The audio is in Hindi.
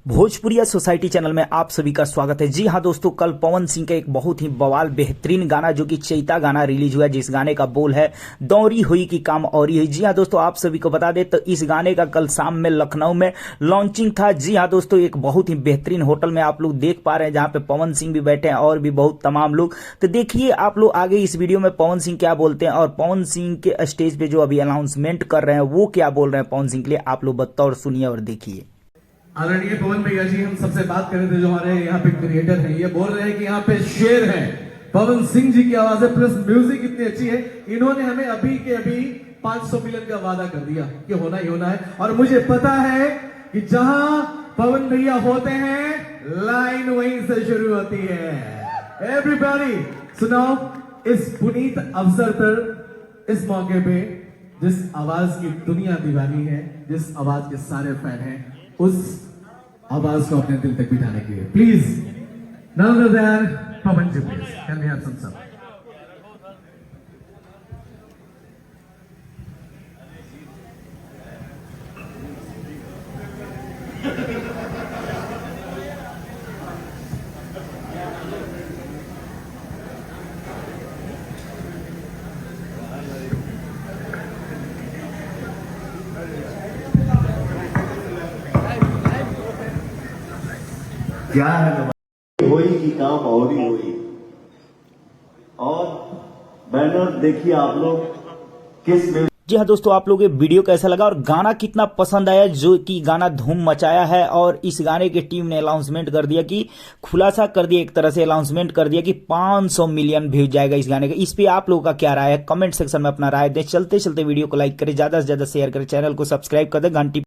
भोजपुरिया सोसाइटी चैनल में आप सभी का स्वागत है। जी हाँ दोस्तों, कल पवन सिंह का एक बहुत ही बवाल बेहतरीन गाना जो कि चैता गाना रिलीज हुआ, जिस गाने का बोल है दौरी हुई कि काम औरी हुई। जी हाँ दोस्तों, आप सभी को बता दें तो इस गाने का कल शाम में लखनऊ में लॉन्चिंग था। जी हाँ दोस्तों, एक बहुत ही बेहतरीन होटल में आप लोग देख पा रहे हैं, जहाँ पे पवन सिंह भी बैठे हैं और भी बहुत तमाम लोग। तो देखिए आप लोग आगे इस वीडियो में पवन सिंह क्या बोलते हैं और पवन सिंह के स्टेज पे जो अभी अनाउंसमेंट कर रहे हैं वो क्या बोल रहे हैं पवन सिंह के लिए, आप लोग बताओ और सुनिए और देखिए। आदरणीय पवन भैया जी, हम सबसे बात कर रहे थे, जो हमारे यहाँ पे क्रिएटर हैं, ये बोल रहे हैं कि यहाँ पे शेर है। पवन सिंह जी की आवाज है, प्लस म्यूजिक इतनी अच्छी है। इन्होंने हमें अभी के अभी 500 मिलियन का वादा कर दिया कि होना ही होना है, और मुझे पता है कि जहां पवन भैया होते हैं लाइन वहीं से शुरू होती है। एवरीबॉडी सुनाओ, इस पुनीत अवसर पर, इस मौके पे जिस आवाज की दुनिया दीवानी है, जिस आवाज के सारे फैन हैं, उस आवाज को अपने दिल तक बिठाने के लिए please none other than Pavan ji, please can we have some some. क्या है हुई कि काम और ही हुई। और बैनर देखिए आप लोग किस में। जी हाँ दोस्तों, आप लोगों को वीडियो कैसा लगा और गाना कितना पसंद आया, जो कि गाना धूम मचाया है। और इस गाने की टीम ने अनाउंसमेंट कर दिया कि खुलासा कर दिया, एक तरह से अनाउंसमेंट कर दिया कि 500 मिलियन व्यूज जाएगा इस गाने का। इस पे आप लोगों का क्या राय है, कमेंट सेक्शन में अपना राय दें। चलते चलते वीडियो को लाइक करें, ज्यादा से ज्यादा शेयर करें, चैनल को सब्सक्राइब कर दें, घंटी